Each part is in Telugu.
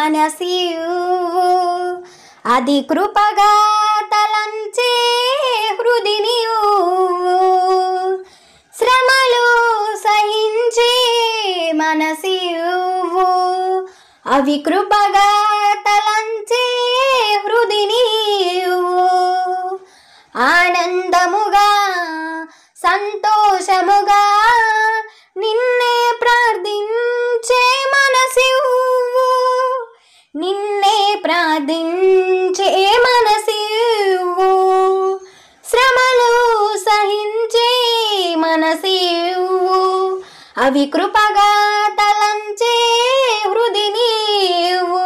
మనసివు అది కృపగా తలంచే హృదినివు శ్రమలు సహించే మనసివు అవి కృపగా తలంచే హృదినివు ఆనందముగా సంతోషముగా నిన్నే ప్రార్థించే మనసివు నిన్నే ప్రార్థించే మనసివు శ్రమలు సహించే మనసివు అవి కృపగా తలంచే హృదినివు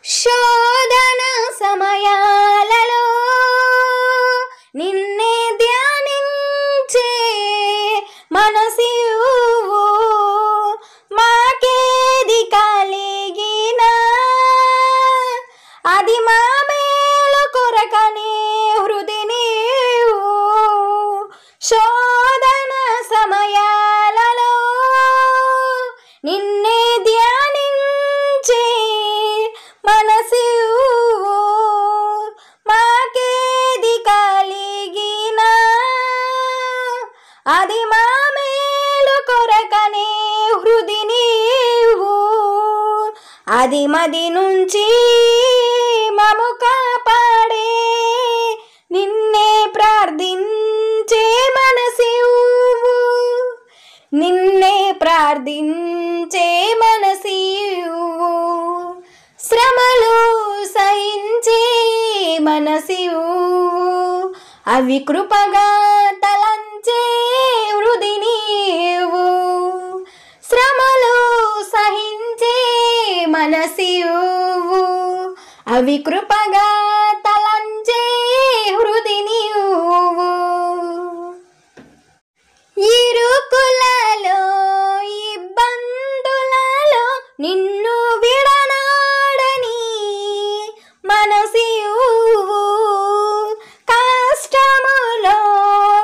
శోధన సమయాలలో నిన్నే ధ్యానించే మనసివు మాకేది కలిగినా అది మా మేలు కొరకనే హృదినివు శోధన సమయాలలో నిన్నే ధ్యానించే మనసివు మాకేది కలిగినా అది మా మేలు కొరకనే హృదినివు అది మది నుంచి మము కాపాడే నిన్నే ప్రార్థించే మనసివు నిన్నే ప్రార్థించే మనసివు శ్రమలు సహించే మనసివు అవి కృపగా తలంచే హృదినివు శ్రమలు సహించే మనసివు అవి కృపగా తలంచే హృదినివు ఇరుకులలో ఇబ్బందులలో నిన్ను విడనాడని మనసివు కష్టములో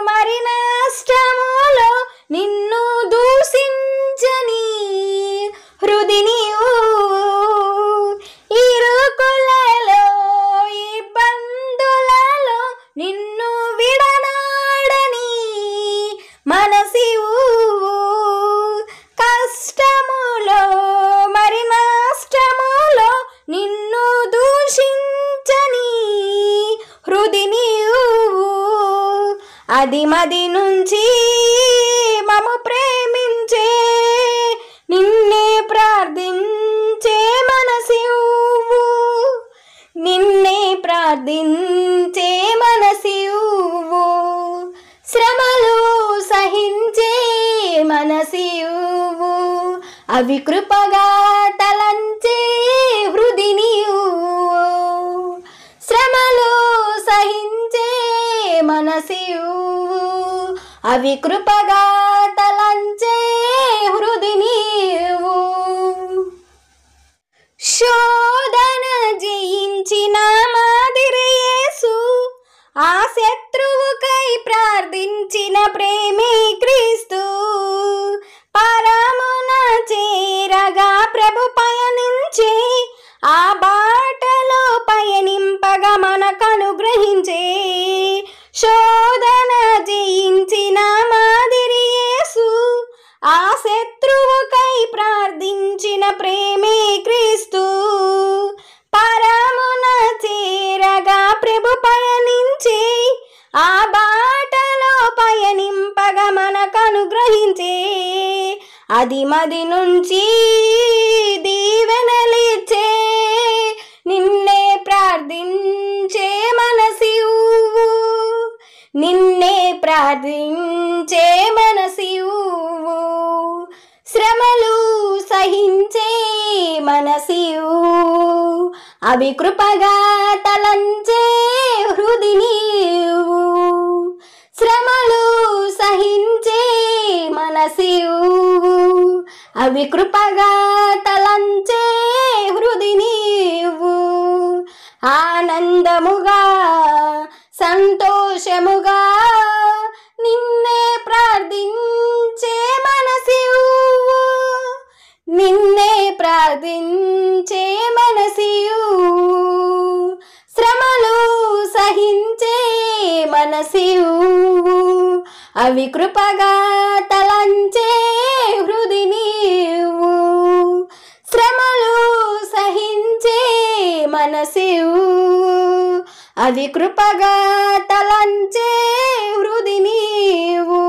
మరి నష్టములో నిన్ను దూషించని హృదినివు ఇరుకులలో ఇబ్బందులలో నిన్ను విడనాడని మనసివు కష్టములో మరి నష్టములో నిన్ను దూషించని హృదినివు అది మది నుంచి మము ప్రేమించే నిన్నే ప్రార్థించే మనసివు నిన్నే ప్రార్థించే మనసివు శ్రమలు సహించే మనసివు అవి కృపగా తలంచే హృదినివు శ్రమలు సహించే మనసివు అవి కృపగా తలంచే హృదినివు శోధన జయించిన మాదిరి యేసు ఆ శత్రువుకై ప్రార్థించిన ప్రేమే క్రీస్తు పరమున చేరగా ప్రభు పయనించే ఆ బాటలో పయనింపగా మనకనుగ్రహించే శోధన జయించిన మాదిరి యేసు ఆ శత్రువుకై ప్రార్థించిన ప్రేమే క్రీస్తు పరమున చేరగా ప్రభు పయనించే ఆ బాటలో పయనింపగా మనకనుగ్రహించే అది మది నుంచి దీవెనలిచ్చే నిన్నే ప్రార్థించే మనసివు నిన్నే ప్రార్థించే మనసివు శ్రమలు సహించే మనసివు అవి కృపగా తలంచే హృదినివు శ్రమలు సహించే మనసివు అవి కృపగా తలంచే హృదినివు ఆనందముగా సంతోషముగా నిన్నే ప్రార్థించే మనసివు నిన్నే ప్రార్థించే మనసివు అవి కృపగా తలంచే హృది నీవు శ్రమలు సహించే మనసివు అవి కృపగా తలంచే హృది నీవు